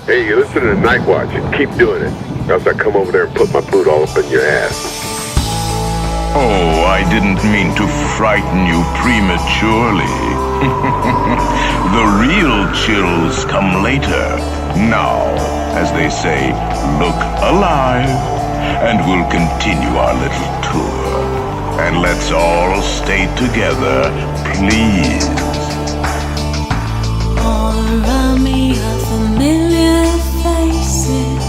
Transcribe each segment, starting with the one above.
Hey, you listen to Nightwatch and keep doing it. Or else I come over there and put my boot all up in your ass. Oh, I didn't mean to frighten you prematurely. The real chills come later. Now, as they say, look alive, and we'll continue our little tour. And let's all stay together, please. All around me are familiar faces,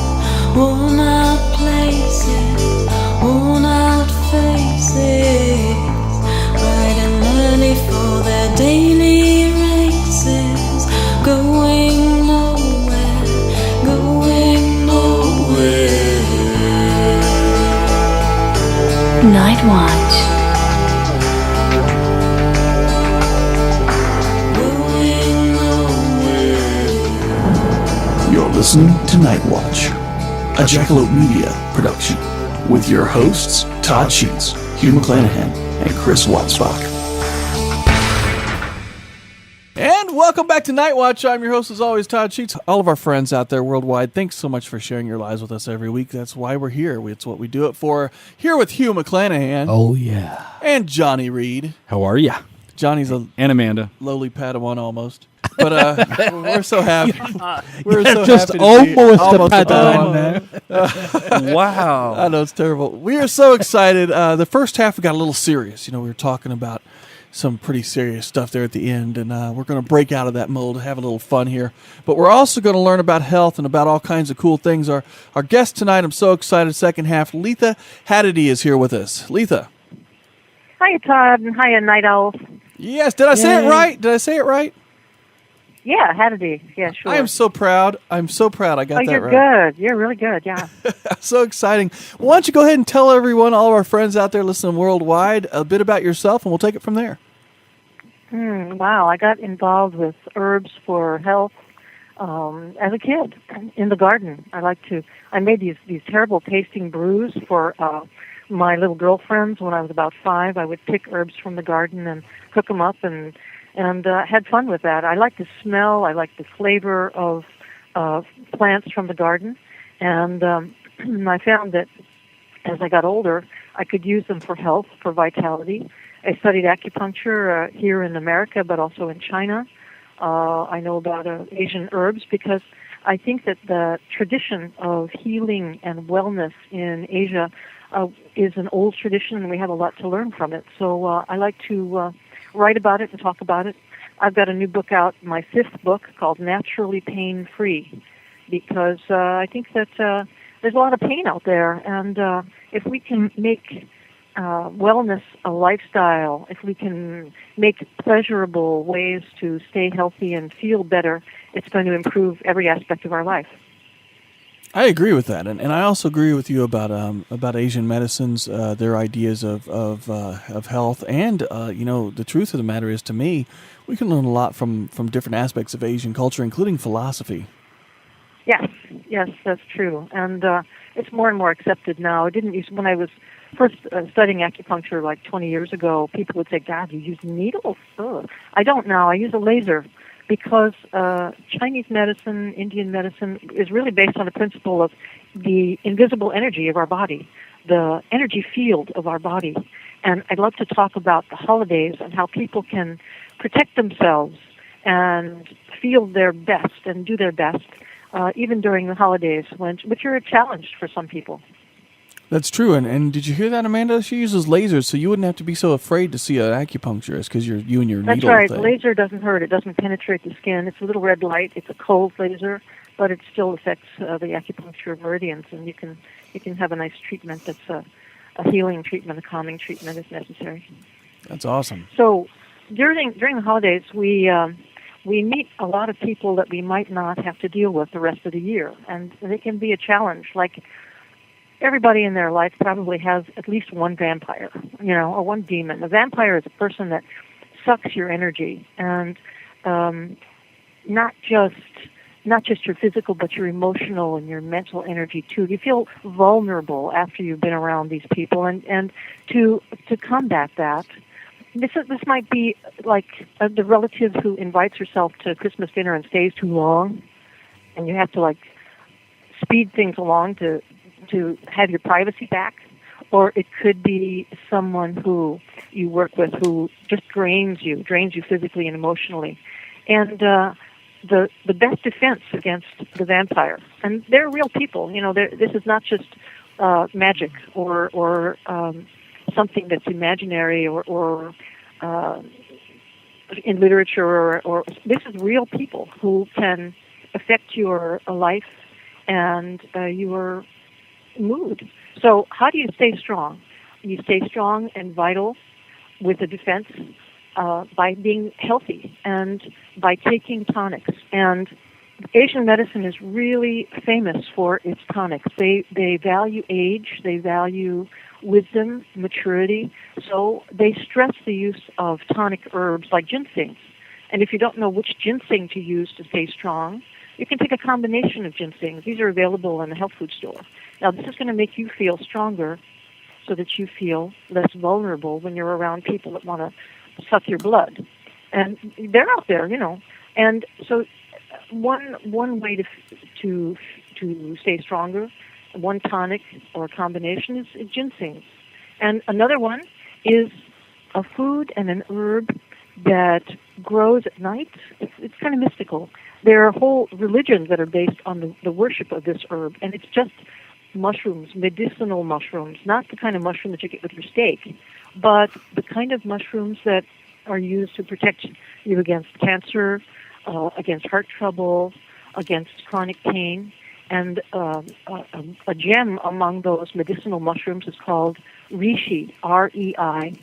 worn out places, worn out faces, bright and early for their daily races, going nowhere, going nowhere. Nightwatch. You're listening to Nightwatch, a Jackalope Media production, with your hosts, Todd Sheets, Hugh McClanahan, and Chris Watsbach. And welcome back to Nightwatch. I'm your host, as always, Todd Sheets. All of our friends out there worldwide, thanks so much for sharing your lives with us every week. That's why we're here. It's what we do it for. Here with Hugh McClanahan. Oh, yeah. And Johnny Reed. How are ya? Johnny's And Amanda. lowly Padawan almost. But we're so happy. We're Yeah, so just happy to almost be, a Padawan. Wow. I know, it's terrible. We are so excited. The first half, we got a little serious. You know, we were talking about some pretty serious stuff there at the end, and we're going to break out of that mold, have a little fun here. But we're also going to learn about health and about all kinds of cool things. Our guest tonight, I'm so excited, second half, Letha Hadady is here with us. Letha. Hiya, Todd, and hiya, Night Owl. Yes, did I say it right? Did I say it right? Yeah, Hadady. Yeah, sure. I am so proud. I'm so proud I got that you're right. good. You're really good, yeah. So exciting. Why don't you go ahead and tell everyone, all of our friends out there listening worldwide, a bit about yourself, and we'll take it from there. Wow, I got involved with herbs for health as a kid in the garden. I made these terrible tasting brews for my little girlfriends when I was about 5. I would pick herbs from the garden and cook them up and had fun with that. I like the smell. I like the flavor of plants from the garden. And I found that as I got older, I could use them for health, for vitality. I studied acupuncture here in America, but also in China. I know about Asian herbs because I think that the tradition of healing and wellness in Asia is an old tradition, and we have a lot to learn from it. So I like to write about it and talk about it. I've got a new book out, my 5th book, called Naturally Pain-Free, because I think that there's a lot of pain out there, and if we can make wellness a lifestyle, if we can make pleasurable ways to stay healthy and feel better, it's going to improve every aspect of our life. I agree with that, and I also agree with you about Asian medicines, their ideas of health, and the truth of the matter is, to me, we can learn a lot from different aspects of Asian culture, including philosophy. Yes, that's true, and it's more and more accepted now. It didn't use when I was first studying acupuncture like 20 years ago. People would say, "God, you use needles?" Ugh. I don't now. I use a laser. Because Chinese medicine, Indian medicine is really based on the principle of the invisible energy of our body, the energy field of our body. And I'd love to talk about the holidays and how people can protect themselves and feel their best and do their best, even during the holidays, which are a challenge for some people. That's true, and did you hear that, Amanda? She uses lasers, so you wouldn't have to be so afraid to see an acupuncturist because you and your That's needle right. thing. Laser doesn't hurt. It doesn't penetrate the skin. It's a little red light. It's a cold laser, but it still affects the acupuncture meridians, and you can have a nice treatment that's a healing treatment, a calming treatment if necessary. That's awesome. So during the holidays, we meet a lot of people that we might not have to deal with the rest of the year, and they can be a challenge. Like, everybody in their life probably has at least one vampire, or one demon. A vampire is a person that sucks your energy, and not just your physical, but your emotional and your mental energy too. You feel vulnerable after you've been around these people, and to combat that, this might be like the relative who invites herself to Christmas dinner and stays too long. and you have to like speed things along to have your privacy back. Or it could be someone who you work with who just drains you physically and emotionally. And the best defense against the vampire, and they're real people. This is not just magic or something that's imaginary or in literature, or this is real people who can affect your life and your mood. So how do you stay strong? You stay strong and vital with a defense by being healthy and by taking tonics. And Asian medicine is really famous for its tonics. They value age, they value wisdom, maturity, so they stress the use of tonic herbs like ginseng. And if you don't know which ginseng to use to stay strong, you can take a combination of ginsengs. These are available in the health food store. Now, this is going to make you feel stronger so that you feel less vulnerable when you're around people that want to suck your blood. And they're out there, And so one way to stay stronger, one tonic or a combination is ginseng. And another one is a food and an herb that grows at night. It's kind of mystical. There are whole religions that are based on the worship of this herb, and it's just mushrooms, medicinal mushrooms, not the kind of mushroom that you get with your steak, but the kind of mushrooms that are used to protect you against cancer, against heart trouble, against chronic pain. And a gem among those medicinal mushrooms is called reishi, R-E-I-S-H-I.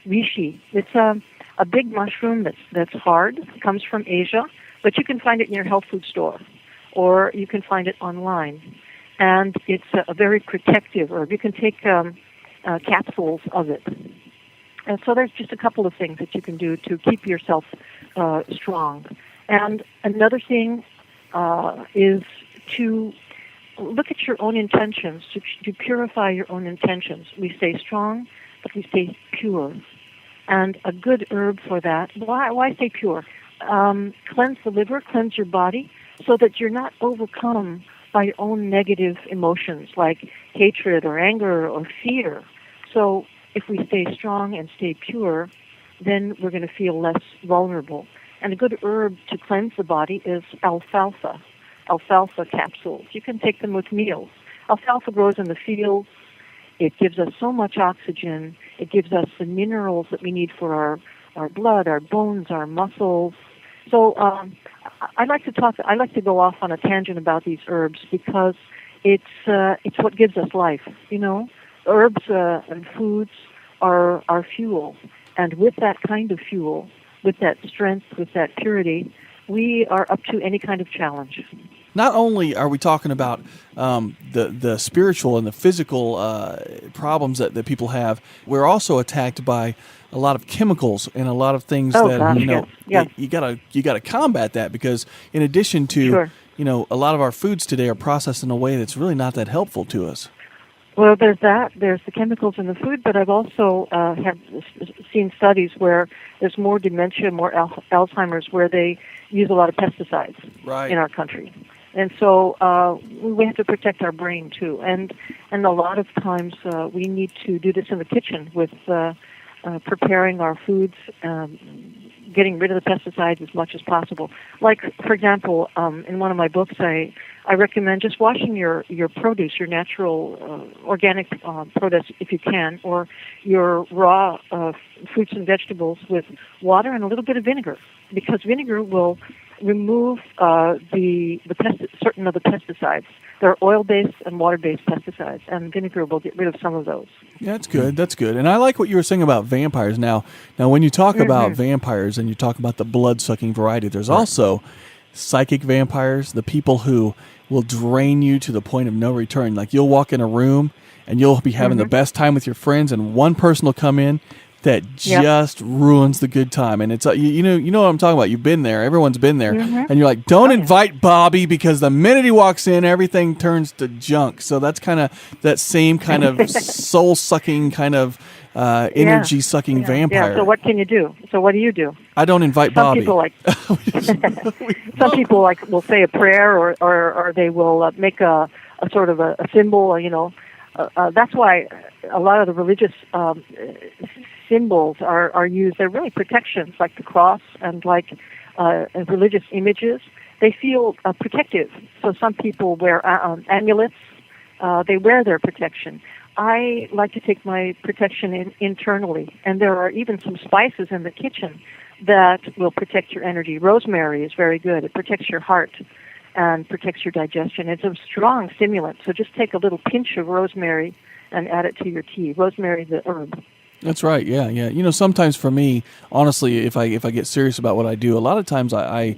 Reishi. It's a big mushroom that's hard. It comes from Asia, but you can find it in your health food store, or you can find it online. And it's a very protective herb. You can take capsules of it. And so there's just a couple of things that you can do to keep yourself strong. And another thing is to look at your own intentions, to purify your own intentions. We stay strong, but we stay pure. And a good herb for that, why stay pure? Cleanse the liver, cleanse your body, so that you're not overcome by your own negative emotions like hatred or anger or fear. So if we stay strong and stay pure, then we're going to feel less vulnerable. And a good herb to cleanse the body is alfalfa capsules. You can take them with meals. Alfalfa grows in the fields. It gives us so much oxygen. It gives us the minerals that we need for our blood, our bones, our muscles. So I like to go off on a tangent about these herbs because it's what gives us life. Herbs and foods are our fuel, and with that kind of fuel, with that strength, with that purity, we are up to any kind of challenge. Not only are we talking about the spiritual and the physical problems that people have, we're also attacked by a lot of chemicals and a lot of things you gotta combat that, because in addition to a lot of our foods today are processed in a way that's really not that helpful to us. Well, there's that. There's the chemicals in the food, but I've also have seen studies where there's more dementia, more Alzheimer's, where they use a lot of pesticides in our country. And so we have to protect our brain, too. And a lot of times we need to do this in the kitchen with preparing our foods, getting rid of the pesticides as much as possible. Like, for example, in one of my books, I recommend just washing your produce, your natural organic produce if you can, or your raw fruits and vegetables with water and a little bit of vinegar, because vinegar will remove certain of the pesticides. There are oil-based and water-based pesticides, and vinegar will get rid of some of those. Yeah, that's good. That's good. And I like what you were saying about vampires. Now when you talk about vampires and you talk about the blood-sucking variety, there's also psychic vampires, the people who will drain you to the point of no return. Like, you'll walk in a room and you'll be having the best time with your friends, and one person will come in that just ruins the good time. And it's you know what I'm talking about. You've been there. Everyone's been there. And you're like, don't invite Bobby, because the minute he walks in, everything turns to junk. So that's kind of that same kind of soul-sucking kind of energy-sucking vampire. Yeah, so what can you do? So what do you do? I don't invite Some Bobby. people like some people like will say a prayer or they will make a sort of a symbol. That's why a lot of the religious symbols are used. They're really protections, like the cross and like religious images. They feel protective. So some people wear amulets. They wear their protection. I like to take my protection internally, and there are even some spices in the kitchen that will protect your energy. Rosemary is very good. It protects your heart and protects your digestion. It's a strong stimulant, so just take a little pinch of rosemary and add it to your tea. Rosemary, the herb. That's right. Yeah. Sometimes for me, honestly, if I get serious about what I do, a lot of times I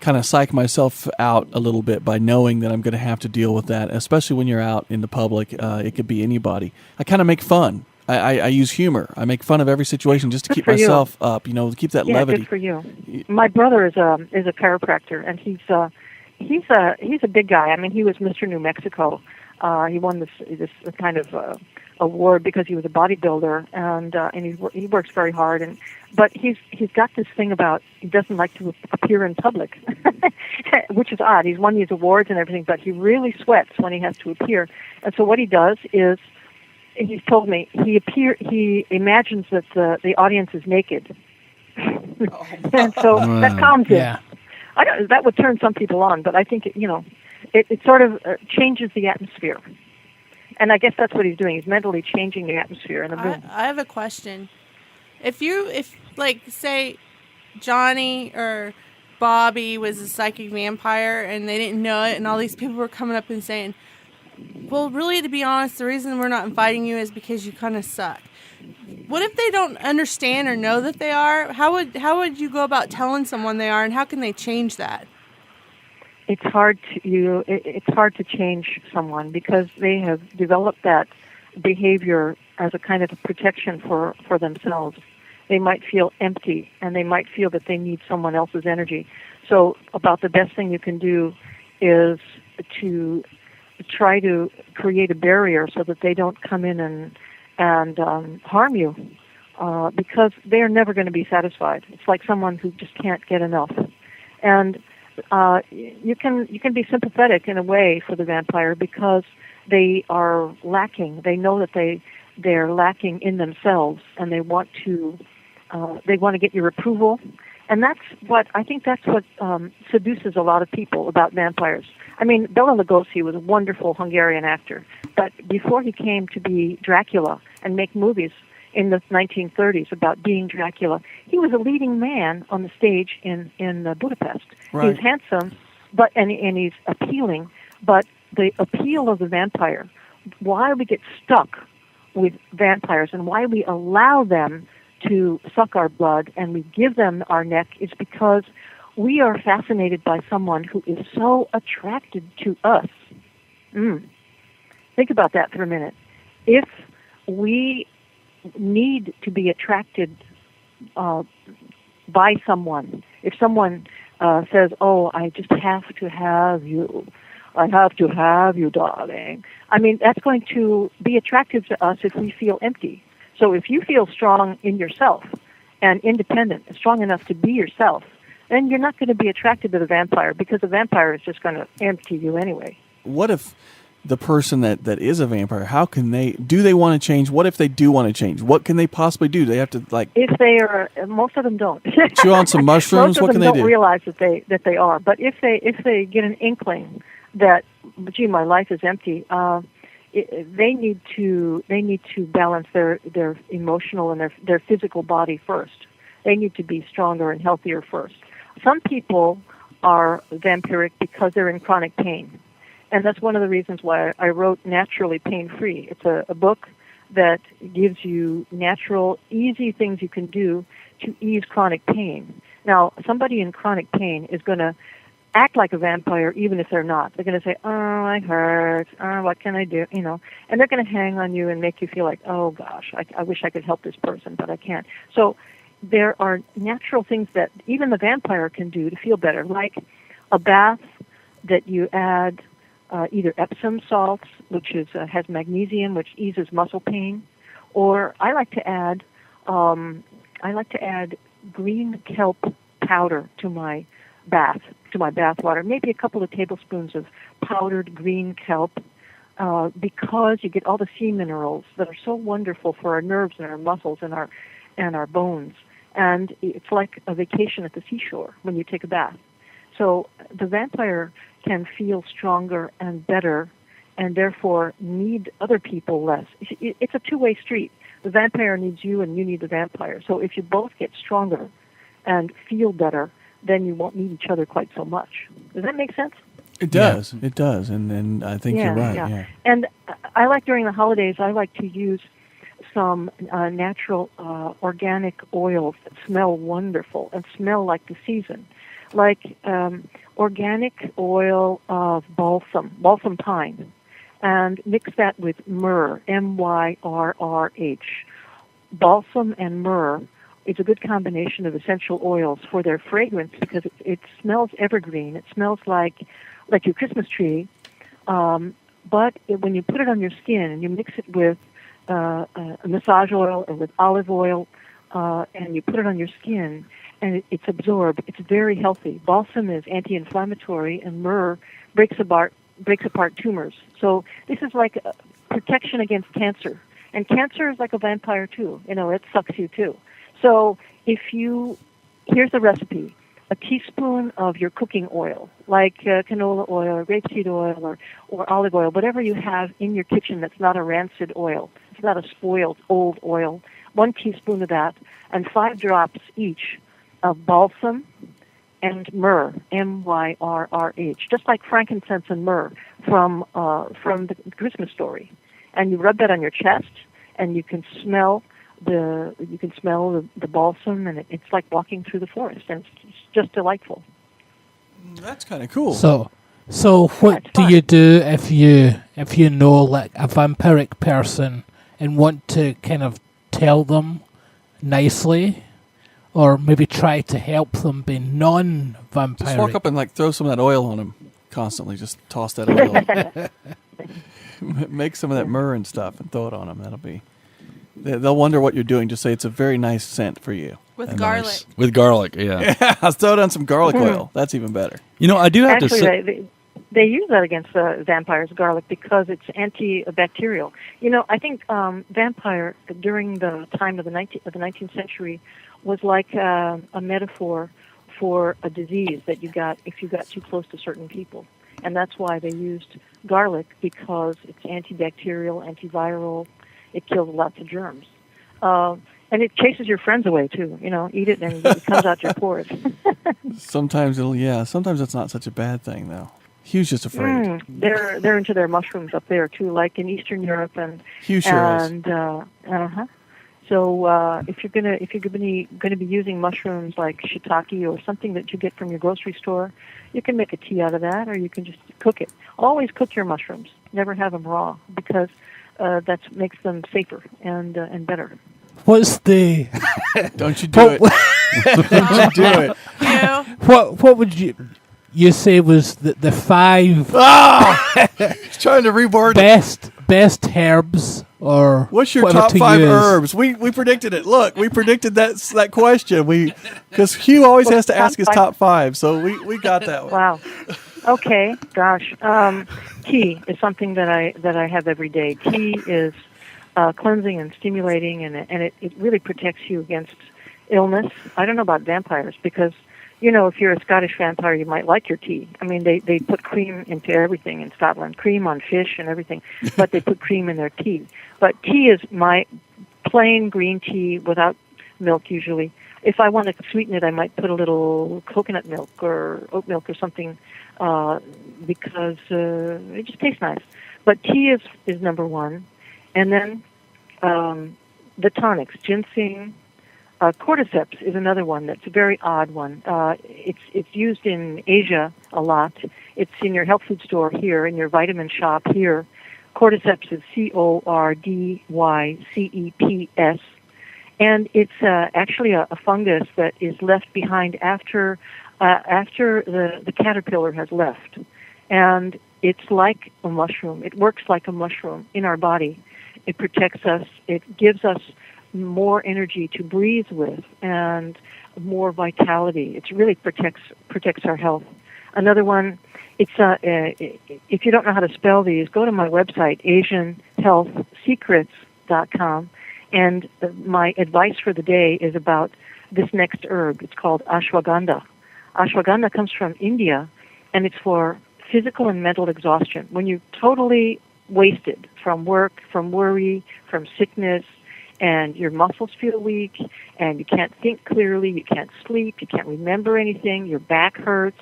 kind of psych myself out a little bit by knowing that I'm going to have to deal with that, especially when you're out in the public. It could be anybody. I kind of make fun. I use humor. I make fun of every situation just to keep myself up, to keep that levity. Good for you. My brother is a chiropractor, and he's a big guy. I mean, he was Mr. New Mexico. He won this kind of award because he was a bodybuilder, and he works very hard. But he's got this thing about he doesn't like to appear in public, which is odd. He's won these awards and everything, but he really sweats when he has to appear. And so what he does is, he's told me, he imagines that the audience is naked, and so that calms him. Yeah. That would turn some people on, but I think it sort of changes the atmosphere. And I guess that's what he's doing. He's mentally changing the atmosphere in the room. I have a question. If say Johnny or Bobby was a psychic vampire and they didn't know it, and all these people were coming up and saying, well, really, to be honest, the reason we're not inviting you is because you kind of suck. What if they don't understand or know that they are? How would you go about telling someone they are, and how can they change that? It's hard to change someone because they have developed that behavior as a kind of a protection for themselves. They might feel empty, and they might feel that they need someone else's energy. So about the best thing you can do is to try to create a barrier so that they don't come in and harm you, because they are never going to be satisfied. It's like someone who just can't get enough. And you can be sympathetic in a way for the vampire because they are lacking. They know that they're lacking in themselves, and they want to get your approval. And that's what seduces a lot of people about vampires. I mean, Bela Lugosi was a wonderful Hungarian actor, but before he came to be Dracula and make movies in the 1930s about being Dracula, he was a leading man on the stage in Budapest. Right. He's handsome, and he's appealing, but the appeal of the vampire, why we get stuck with vampires and why we allow them to suck our blood and we give them our neck is because we are fascinated by someone who is so attracted to us. Think about that for a minute. If we need to be attracted by someone, if someone says, "Oh, I just have to have you. I have to have you, darling." I mean, that's going to be attractive to us if we feel empty. So if you feel strong in yourself and independent, strong enough to be yourself, then you're not going to be attracted to the vampire because the vampire is just going to empty you anyway. What if the person that is a vampire, do they want to change? What if they do want to change? What can they possibly do? They have to if they are, most of them don't. Chew on some mushrooms. What can they do? Most of them don't realize that they are. But if they get an inkling that, gee, my life is empty, they need to balance their emotional and their physical body first. They need to be stronger and healthier first. Some people are vampiric because they're in chronic pain. And that's one of the reasons why I wrote Naturally Pain-Free. It's a book that gives you natural, easy things you can do to ease chronic pain. Now, somebody in chronic pain is going to act like a vampire even if they're not. They're going to say, "Oh, I hurt. Oh, what can I do?" And they're going to hang on you and make you feel like, "Oh, gosh, I wish I could help this person, but I can't." So there are natural things that even the vampire can do to feel better, like a bath that you add either Epsom salts, which has magnesium, which eases muscle pain, Or I like to add green kelp powder to my bath water. Maybe a couple of tablespoons of powdered green kelp, because you get all the sea minerals that are so wonderful for our nerves and our muscles and our bones. And it's like a vacation at the seashore when you take a bath. So the vampire can feel stronger and better, and therefore need other people less. It's a two-way street. The vampire needs you, and you need the vampire. So if you both get stronger and feel better, then you won't need each other quite so much. Does that make sense? It does. Yeah. It does. And I think you're right. Yeah. And I like during the holidays, I like to use some natural organic oils that smell wonderful and smell like the season. Like organic oil of balsam pine, and mix that with myrrh, M-Y-R-R-H. Balsam and myrrh is a good combination of essential oils for their fragrance, because it smells evergreen. It smells like your Christmas tree, but when you put it on your skin and you mix it with a massage oil or with olive oil, and you put it on your skin, and it's absorbed, it's very healthy. Balsam is anti-inflammatory, and myrrh breaks apart tumors. So this is like a protection against cancer. And cancer is like a vampire too. It sucks you too. So here's the recipe: a teaspoon of your cooking oil, like canola oil or rapeseed oil or olive oil, whatever you have in your kitchen that's not a rancid oil. It's not a spoiled old oil. 1 teaspoon of that, and 5 drops each of balsam and myrrh, M-Y-R-R-H, just like frankincense and myrrh from the Christmas Story. And you rub that on your chest, and you can smell the balsam, and it's like walking through the forest, and it's just delightful. That's kind of cool. So what do you do if you know like a vampiric person and want to kind of tell them nicely, or maybe try to help them be non-vampiric? Just walk up and like throw some of that oil on them constantly. Just toss that oil. Make some of that myrrh and stuff and throw it on them. They'll wonder what you're doing. Just say it's a very nice scent for you. With garlic. Nice. With garlic, yeah. I'll throw it on some garlic oil. That's even better. I do have to say... They use that against vampires, garlic, because it's antibacterial. I think vampire during the time of the 19th century was like a metaphor for a disease that you got if you got too close to certain people. And that's why they used garlic, because it's antibacterial, antiviral. It kills lots of germs. And it chases your friends away, too. Eat it and it comes out your pores. Sometimes that's not such a bad thing, though. Hugh's just afraid. They're into their mushrooms up there too, like in Eastern Europe and Hugh sure is. So if you're gonna be using mushrooms like shiitake or something that you get from your grocery store, you can make a tea out of that, or you can just cook it. Always cook your mushrooms. Never have them raw, because that makes them safer and better. What's the? Don't you do it? Don't you do it? Yeah. What would you say was the 5 He's trying to reword best herbs, or what's your top 5 herbs? We predicted it. Look, we predicted that question. Because Hugh always has to ask his top 5, so we got that one. Wow. Okay. Gosh. Tea is something that I have every day. Tea is cleansing and stimulating, and it really protects you against illness. I don't know about vampires, because if you're a Scottish vampire, you might like your tea. I mean, they put cream into everything in Scotland, cream on fish and everything, but they put cream in their tea. But tea is my plain green tea without milk usually. If I want to sweeten it, I might put a little coconut milk or oat milk or something, because it just tastes nice. But tea is number 1. And then the tonics, ginseng. Cordyceps is another one that's a very odd one. It's used in Asia a lot. It's in your health food store here, in your vitamin shop here. Cordyceps is Cordyceps, and it's actually a fungus that is left behind after the caterpillar has left. And it's like a mushroom. It works like a mushroom in our body. It protects us. It gives us more energy to breathe with and more vitality. It really protects our health. Another one, it's if you don't know how to spell these, go to my website, AsianHealthSecrets.com, and my advice for the day is about this next herb. It's called ashwagandha. Ashwagandha comes from India, and it's for physical and mental exhaustion. When you're totally wasted from work, from worry, from sickness, and your muscles feel weak, and you can't think clearly, you can't sleep, you can't remember anything, your back hurts,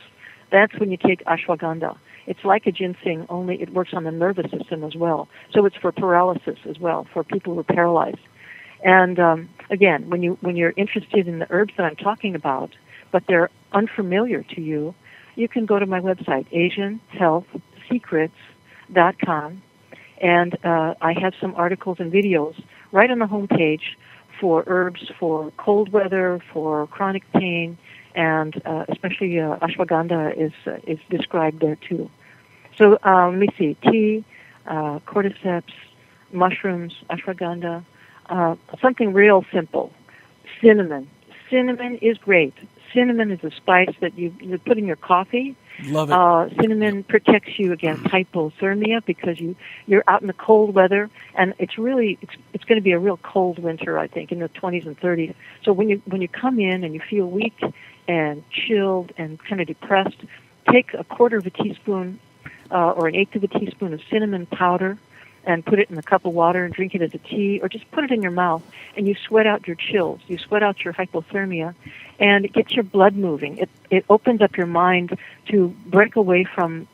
that's when you take ashwagandha. It's like a ginseng, only it works on the nervous system as well. So it's for paralysis as well, for people who are paralyzed. And again, when you're interested in the herbs that I'm talking about, but they're unfamiliar to you, you can go to my website, AsianHealthSecrets.com, and I have some articles and videos right on the homepage for herbs for cold weather, for chronic pain, and especially ashwagandha is described there too. So let me see, tea, cordyceps, mushrooms, ashwagandha, something real simple, cinnamon. Cinnamon is great. Cinnamon is a spice that you put in your coffee. Love it. Cinnamon protects you against hypothermia because you're out in the cold weather, and it's going to be a real cold winter, I think, in the 20s and 30s. So when you come in and you feel weak and chilled and kind of depressed, take a quarter of a teaspoon or an eighth of a teaspoon of cinnamon powder and put it in a cup of water and drink it as a tea, or just put it in your mouth, and you sweat out your chills, you sweat out your hypothermia, and it gets your blood moving. It opens up your mind to break away from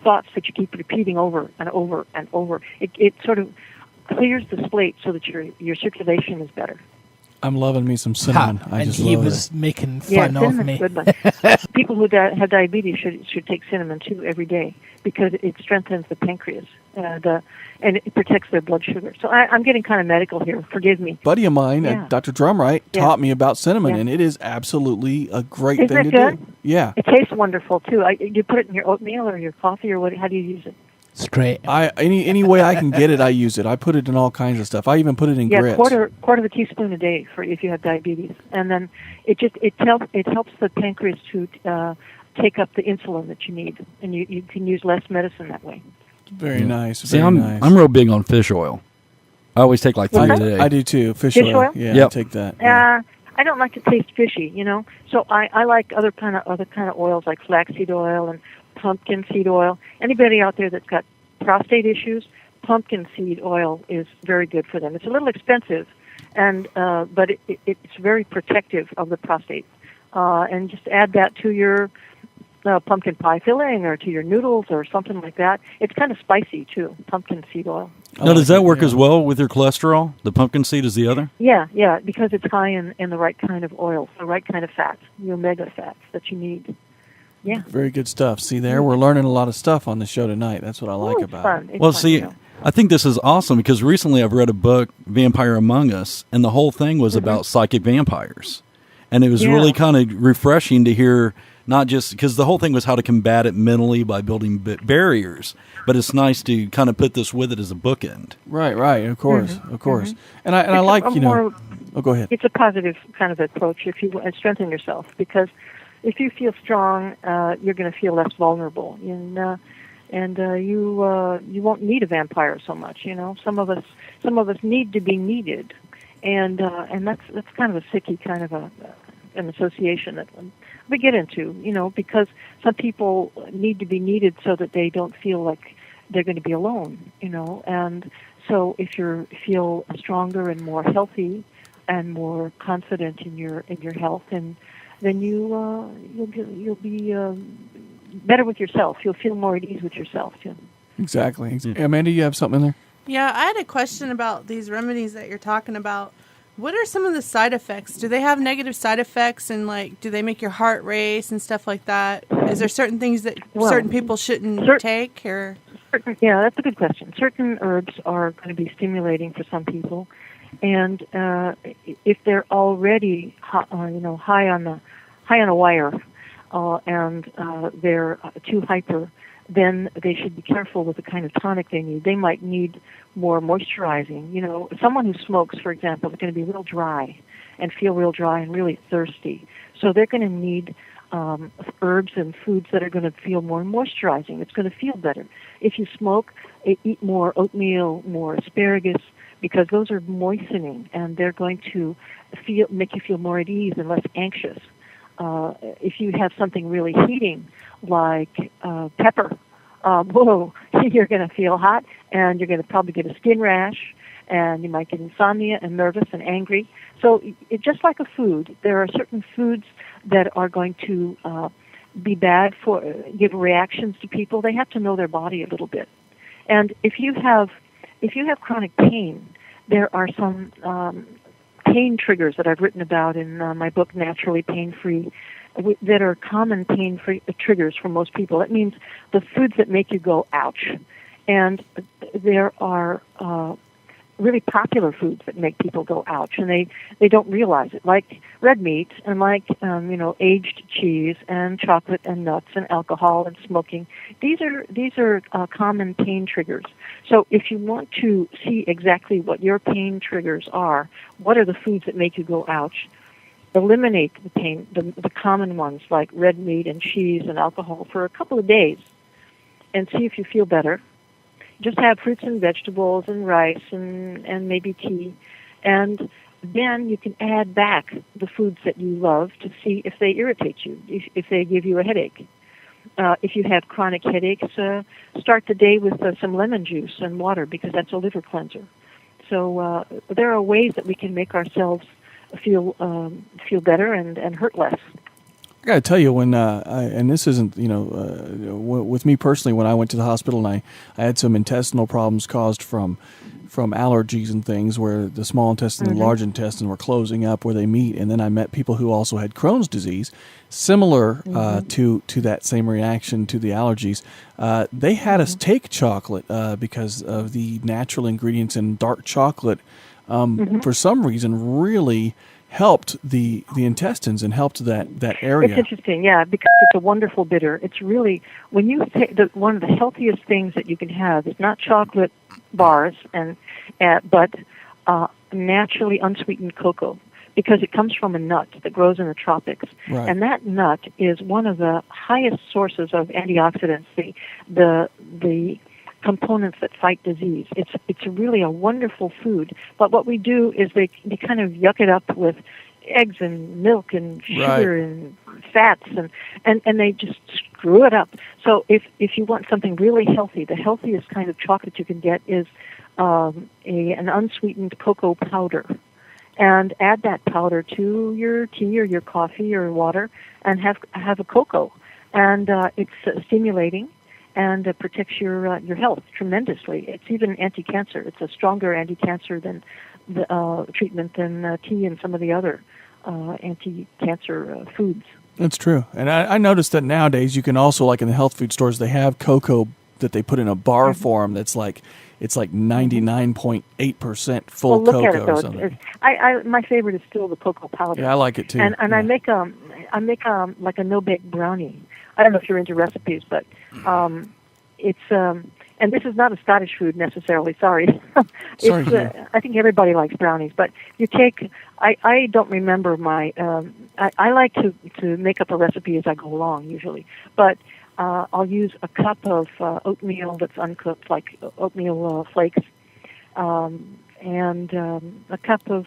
thoughts that you keep repeating over and over and over. It sort of clears the slate so that your circulation is better. I'm loving me some cinnamon. I and just he love was it. making fun of me. Good one. People who have diabetes should take cinnamon too every day because it strengthens the pancreas and it protects their blood sugar. So I'm getting kind of medical here. Forgive me. Buddy of mine, Dr. Drumright, taught me about cinnamon, Yeah. and it is absolutely a great Isn't thing it to good? do. Yeah. It tastes wonderful too. You put it in your oatmeal or your coffee or what? How do you use it? Straight. Any way I can get it, I use it. I put it in all kinds of stuff. I even put it in grits. quarter of a teaspoon a day for if you have diabetes, and then it helps the pancreas to take up the insulin that you need, and you can use less medicine that way. Very nice. See, Very I'm nice. I'm real big on fish oil. I always take like 3 a day. I do too. Fish Fish oil? Yeah, Yep. I take that. Yeah. I don't like to taste fishy, So I like other kind of oils like flaxseed oil and pumpkin seed oil. Anybody out there that's got prostate issues, pumpkin seed oil is very good for them. It's a little expensive, and but it's very protective of the prostate. And just add that to your pumpkin pie filling or to your noodles or something like that. It's kind of spicy too, pumpkin seed oil. Now, does that work as well with your cholesterol? The pumpkin seed is the other? Yeah, because it's high in the right kind of oils, the right kind of fats, the omega fats that you need. Yeah. Very good stuff. See there, we're learning a lot of stuff on the show tonight. That's what I like It's about fun. it. It's Well, fun, see, you know. I think this is awesome because recently I've read a book, Vampire Among Us, and the whole thing was about psychic vampires. And it was really kind of refreshing to hear, not just because the whole thing was how to combat it mentally by building barriers, but it's nice to kind of put this with it as a bookend. Right, of course, of course. And I like, Oh, go ahead. It's a positive kind of approach if you strengthen yourself, because if you feel strong, you're going to feel less vulnerable, and you won't need a vampire so much. Some of us need to be needed, and that's kind of a sicky kind of an association that we get into, because some people need to be needed so that they don't feel like they're going to be alone, and so if you feel stronger and more healthy and more confident in your health, and then you'll be better with yourself. You'll feel more at ease with yourself too. Exactly. Amanda, you have something in there? Yeah, I had a question about these remedies that you're talking about. What are some of the side effects? Do they have negative side effects, and do they make your heart race and stuff like that? Is there certain things that certain people shouldn't take, or? Yeah, that's a good question. Certain herbs are going to be stimulating for some people, and if they're already high on a wire, and they're too hyper, then they should be careful with the kind of tonic they need. They might need more moisturizing. You know, someone who smokes, for example, is going to be real dry and feel real dry and really thirsty. So they're going to need herbs and foods that are going to feel more moisturizing. It's going to feel better. If you smoke, eat more oatmeal, more asparagus, because those are moistening, and they're going to make you feel more at ease and less anxious. If you have something really heating, like pepper, whoa, you're going to feel hot, and you're going to probably get a skin rash, and you might get insomnia and nervous and angry. So just like a food, there are certain foods that are going to be bad give reactions to people. They have to know their body a little bit. And if you have chronic pain, there are some pain triggers that I've written about in my book, Naturally Pain-Free, that are common pain-free triggers for most people. That means the foods that make you go, ouch. And there are really popular foods that make people go, ouch, and they don't realize it, like red meat and like aged cheese and chocolate and nuts and alcohol and smoking. These are common pain triggers. So if you want to see exactly what your pain triggers are, what are the foods that make you go, ouch, eliminate the pain, the common ones like red meat and cheese and alcohol for a couple of days, and see if you feel better. Just have fruits and vegetables and rice and maybe tea. And then you can add back the foods that you love to see if they irritate you, if they give you a headache. If you have chronic headaches, start the day with some lemon juice and water, because that's a liver cleanser. So there are ways that we can make ourselves feel better and hurt less. I got to tell you, and this isn't, with me personally, when I went to the hospital and I had some intestinal problems caused from allergies and things, where the small intestine and large intestine were closing up where they meet, and then I met people who also had Crohn's disease, similar to that same reaction to the allergies. They had us take chocolate because of the natural ingredients in dark chocolate. For some reason, really helped the intestines and helped that area. It's interesting, yeah, because it's a wonderful bitter. It's really, when you take one of the healthiest things that you can have is not chocolate bars but naturally unsweetened cocoa, because it comes from a nut that grows in the tropics. Right. And that nut is one of the highest sources of antioxidants, the components that fight disease. It's really a wonderful food. But what we do is they kind of yuck it up with eggs and milk and sugar and fats and they just screw it up. So if you want something really healthy, the healthiest kind of chocolate you can get is an unsweetened cocoa powder. And add that powder to your tea or your coffee or water and have a cocoa. And it's stimulating and protects your health tremendously. It's even anti-cancer. It's a stronger anti-cancer than the treatment than tea and some of the other anti-cancer foods. That's true. And I noticed that nowadays you can also, like in the health food stores, they have cocoa that they put in a bar form that's like, it's like 99.8% full look cocoa at it, though. or something. My favorite is still the cocoa powder. Yeah, I like it too. And I make like a no-bake brownie. I don't know if you're into recipes, but it's and this is not a Scottish food necessarily. Sorry. I think everybody likes brownies, but you take. I don't remember my. I like to make up a recipe as I go along usually, but I'll use a cup of oatmeal that's uncooked, like oatmeal flakes, and a cup of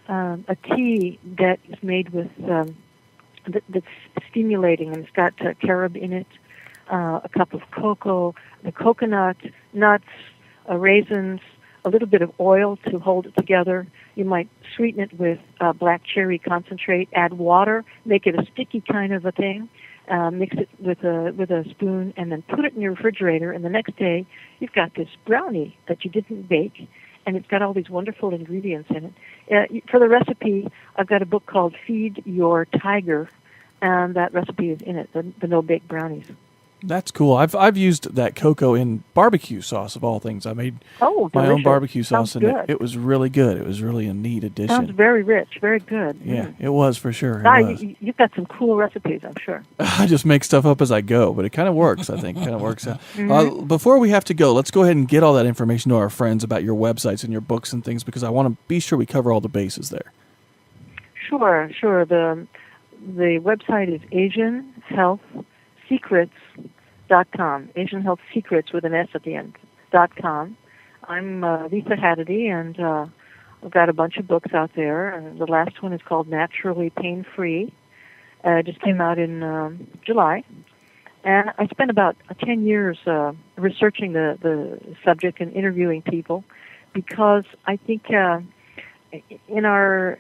a tea that is made with. That's stimulating, and it's got carob in it, a cup of cocoa, the coconut, nuts, raisins, a little bit of oil to hold it together. You might sweeten it with black cherry concentrate, add water, make it a sticky kind of a thing, mix it with a spoon, and then put it in your refrigerator, and the next day you've got this brownie that you didn't bake, and it's got all these wonderful ingredients in it. For the recipe, I've got a book called Feed Your Tiger, and that recipe is in it, the no-bake brownies. That's cool. I've used that cocoa in barbecue sauce of all things. I made my own delicious. barbecue sauce, Sounds and good. it was really good. It was really a neat addition. Sounds very rich, very good. Yeah, it was for sure. It was. You've got some cool recipes, I'm sure. I just make stuff up as I go, but it kind of works, I think. It kind of works out. Before we have to go, let's go ahead and get all that information to our friends about your websites and your books and things, because I want to be sure we cover all the bases there. Sure. The website is AsianHealthSecrets.com. Asian Health Secrets with an S at the end. .com. I'm Letha Hadady, and I've got a bunch of books out there. The last one is called Naturally Pain-Free. It just came out in July. And I spent about 10 years researching the subject and interviewing people, because I think in our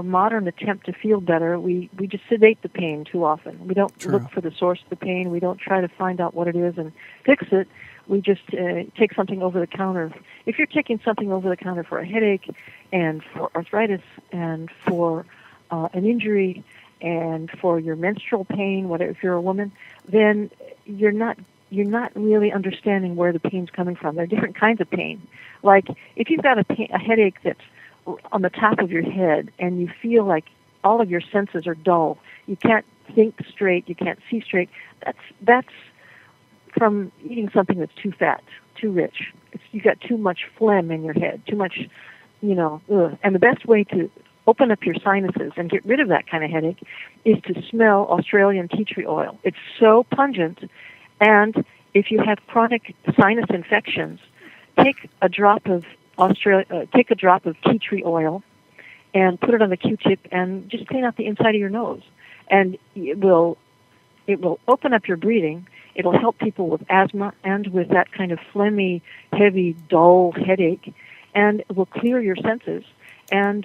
modern attempt to feel better, we just sedate the pain too often. We don't look for the source of the pain. We don't try to find out what it is and fix it. We just take something over the counter. If you're taking something over the counter for a headache and for arthritis and for an injury and for your menstrual pain, whatever, if you're a woman, then you're not really understanding where the pain's coming from. There are different kinds of pain. Like if you've got a headache that's on the top of your head and you feel like all of your senses are dull, you can't think straight, you can't see straight, that's from eating something that's too fat, too rich. You got too much phlegm in your head, too much, ugh. And the best way to open up your sinuses and get rid of that kind of headache is to smell Australian tea tree oil. It's so pungent, and if you have chronic sinus infections, take a drop of tea tree oil and put it on the Q-tip and just clean out the inside of your nose. And it will open up your breathing. It'll help people with asthma and with that kind of phlegmy, heavy, dull headache, and it will clear your senses and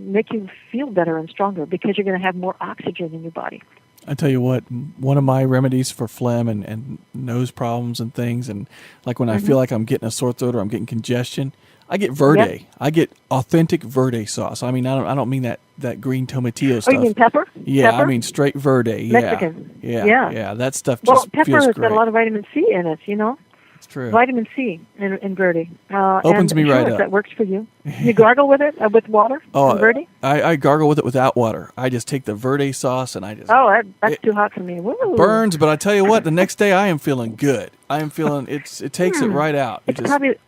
make you feel better and stronger, because you're going to have more oxygen in your body. I tell you what, one of my remedies for phlegm and nose problems and things, and like when I feel like I'm getting a sore throat or I'm getting congestion, I get Verde. Yep. I get authentic Verde sauce. I mean, I don't mean that green tomatillo stuff. Oh, you mean pepper? Yeah, pepper? I mean straight Verde. Mexican. Yeah. That stuff well, just pepper feels has great. got a lot of vitamin C in it, It's true. Vitamin C in Verde. Opens me right up. If that works for you. You gargle with it, with water in Verde? I gargle with it without water. I just take the Verde sauce and I just... Oh, that's too hot for me. Woo. Burns, but I tell you what, the next day I am feeling good. I am feeling, it takes it right out. It's great.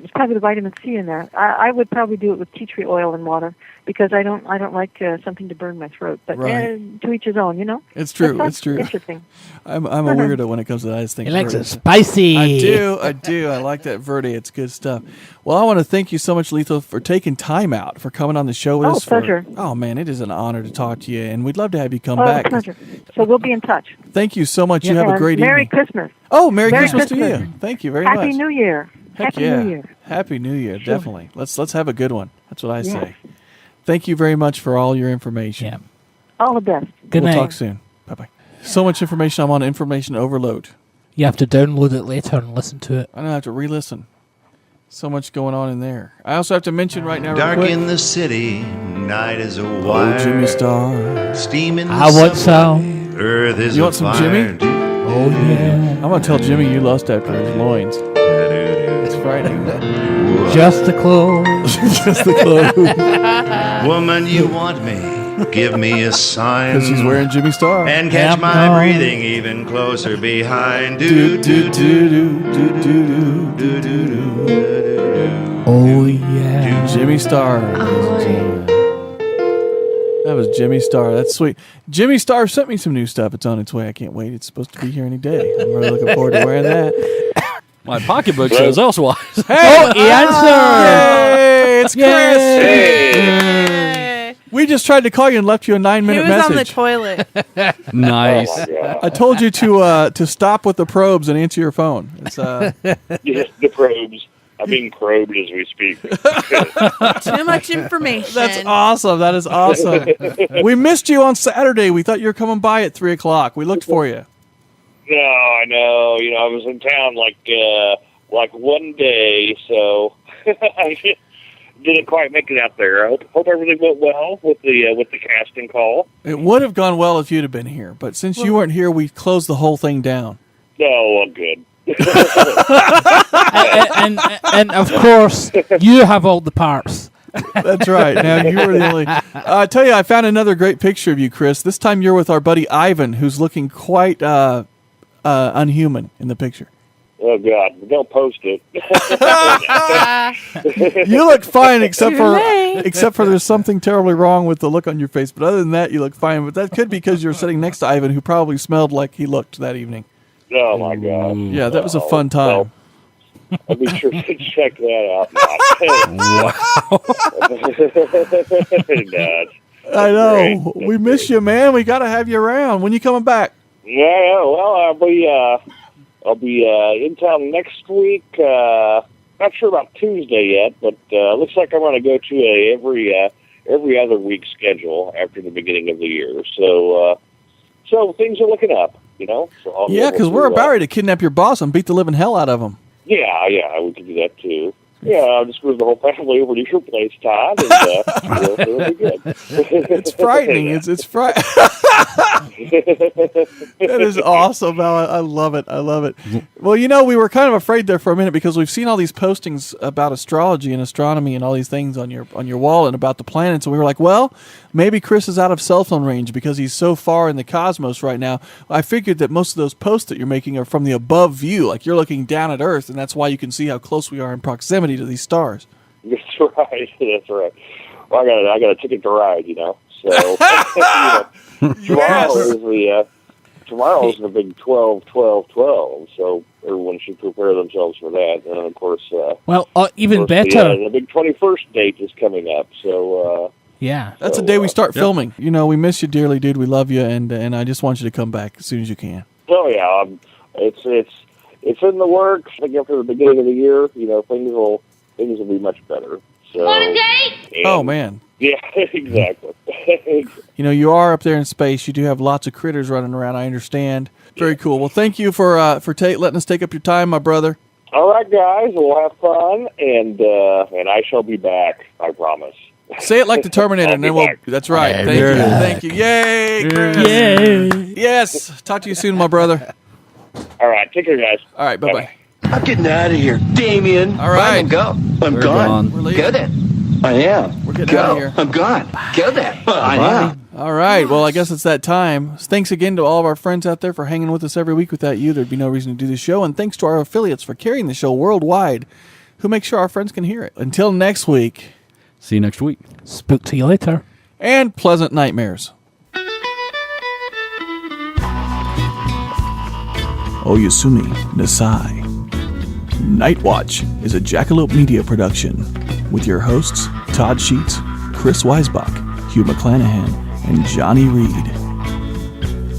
It's probably the vitamin C in there. I would probably do it with tea tree oil and water, because I don't like something to burn my throat. But to each his own, It's true. That's it's true. Interesting. I'm a weirdo when it comes to that. I just think he likes it spicy. I do. I like that Verde. It's good stuff. Well, I want to thank you so much, Letha, for taking time out, for coming on the show with us. Pleasure. Oh, man, it is an honor to talk to you, and we'd love to have you come back. Pleasure. So we'll be in touch. Thank you so much. You have a great Merry evening. Christmas. Oh, Merry Christmas to you. Thank you very much. Happy New Year. Happy New Year. Happy New Year, Sure. definitely. Let's have a good one. That's what I say. Thank you very much for all your information. Yeah. All the best. Good night. We'll talk soon. Bye-bye. So much information. I'm on information overload. You have to download it later and listen to it. I don't have to re-listen. So much going on in there. I also have to mention right now, Dark real quick, in the city, night is a wire. Jimmy Star. Steam in the I want subway, some. Earth is You a want some fire. Jimmy? Oh, yeah. I'm going to tell Jimmy you lust after his loins. It's frightening. Just the clothes. Just the clothes. Woman, you want me, give me a sign. Because he's wearing Jimmy Star. And catch Yep, my no. breathing even closer behind. Do, do, do, do, do, do, do, do, do. Oh, yeah. Jimmy Star. That was Jimmy Star. That's sweet. Jimmy Star sent me some new stuff. It's on its way. I can't wait. It's supposed to be here any day. I'm really looking forward to wearing that. My pocketbook says elsewise. Oh, he answered. Hey, it's Chris. Yay. We just tried to call you and left you a 9-minute He was message. on the toilet. Nice. Oh, my God. I told you to stop with the probes and answer your phone. It's Yes, the probes. I'm being probed as we speak. Too much information. That's awesome. That is awesome. We missed you on Saturday. We thought you were coming by at 3:00. We looked for you. No, I know. I was in town like one day, so didn't quite make it out there. I hope everything went well with the casting call. It would have gone well if you'd have been here, but since you weren't here, we closed the whole thing down. No, I'm good. and of course, you have all the parts. That's right. Now you were the only. I tell you, I found another great picture of you, Chris. This time you're with our buddy Ivan, who's looking quite unhuman in the picture. Oh God! Don't post it. You look fine, except for there's something terribly wrong with the look on your face. But other than that, you look fine. But that could be because you're sitting next to Ivan, who probably smelled like he looked that evening. Oh my God! Yeah, that was a fun time. Well, I'll be sure to check that out. Wow! I know. We miss you, man. We got to have you around. When you coming back? Yeah. Well, I'll be in town next week. Not sure about Tuesday yet, but looks like I'm going to go to every other week schedule after the beginning of the year. So things are looking up, you know. So yeah, because we're about ready to kidnap your boss and beat the living hell out of him. Yeah, we can do that too. Yeah, I'll just move the whole family over to your place, Todd, and it'll be good. It's frightening. It's frightening. That is awesome. I love it. I love it. Well, you know, we were kind of afraid there for a minute because we've seen all these postings about astrology and astronomy and all these things on your wall and about the planets, and we were like, well, maybe Chris is out of cell phone range because he's so far in the cosmos right now. I figured that most of those posts that you're making are from the above view, like you're looking down at Earth, and that's why you can see how close we are in proximity to these stars. That's right. That's right. Well, I got a ticket to ride, you know. So tomorrow is the big 12-12-12. So everyone should prepare themselves for that. And of course, even better, the big 21st date is coming up. So yeah, that's the day we start filming. You know, we miss you dearly, dude. We love you, and I just want you to come back as soon as you can. Oh yeah, it's in the works. I think after the beginning of the year, you know, things will be much better. So, oh man. Yeah, exactly. You know, you are up there in space. You do have lots of critters running around. I understand. Very cool. Well, thank you for letting us take up your time, my brother. All right, guys. We'll have fun, and I shall be back. I promise. Say it like the Terminator, and then we'll. That's right. Thank you. Yay! Chris. Yay! Yes. Talk to you soon, my brother. All right. Take care, guys. All right. Bye. I'm getting out of here, Damien. All right. Go. I'm gone. We're leaving. Go then. I am. We're getting out of here. I'm gone. Go then. I am. All right. Well, I guess it's that time. Thanks again to all of our friends out there for hanging with us every week. Without you, there'd be no reason to do this show. And thanks to our affiliates for carrying the show worldwide, who make sure our friends can hear it. Until next week. See you next week. Spook to you later. And pleasant nightmares. Oyasumi Nasai. Nightwatch is a Jackalope Media production with your hosts Todd Sheets, Chris Weisbach, Hugh McClanahan, and Johnny Reed.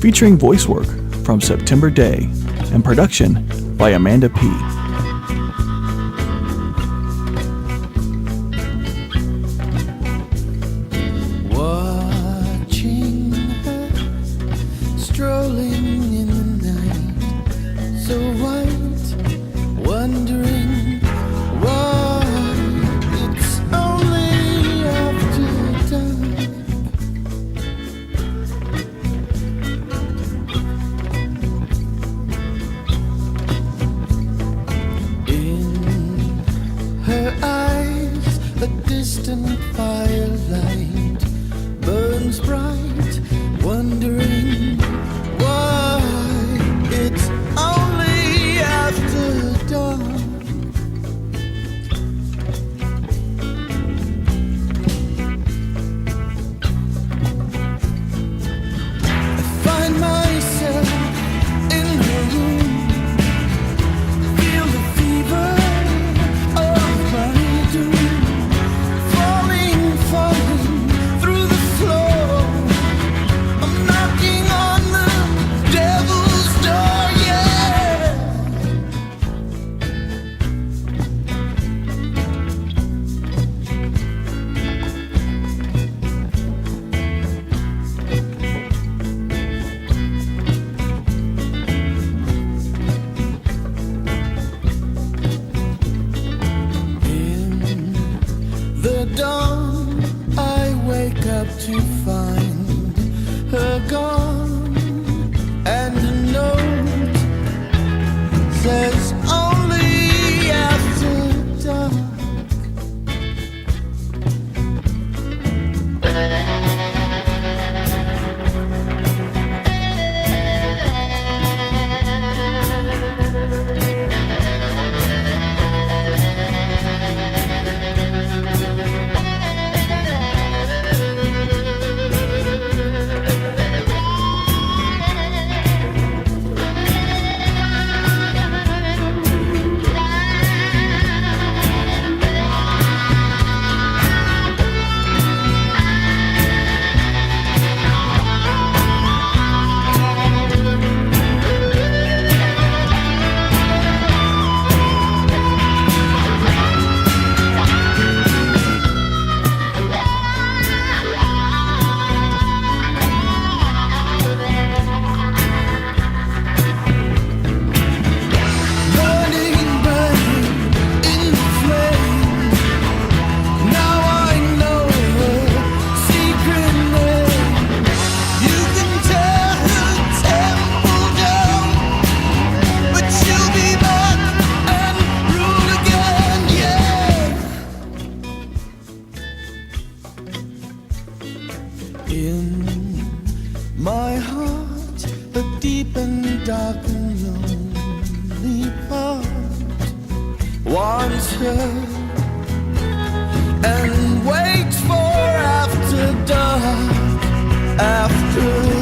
Featuring voice work from September Day and production by Amanda P. Watching her strolling in the night, so white, wondering why it's only after dark. In her eyes, a distant firelight burns bright, wondering why it's only after dawn. I find myself in her room, feel the fever of my doom, falling dawn, I wake up to find her gone, and a note says only after dark. My heart, a deep and dark and lonely part, wants her and waits for after dark, after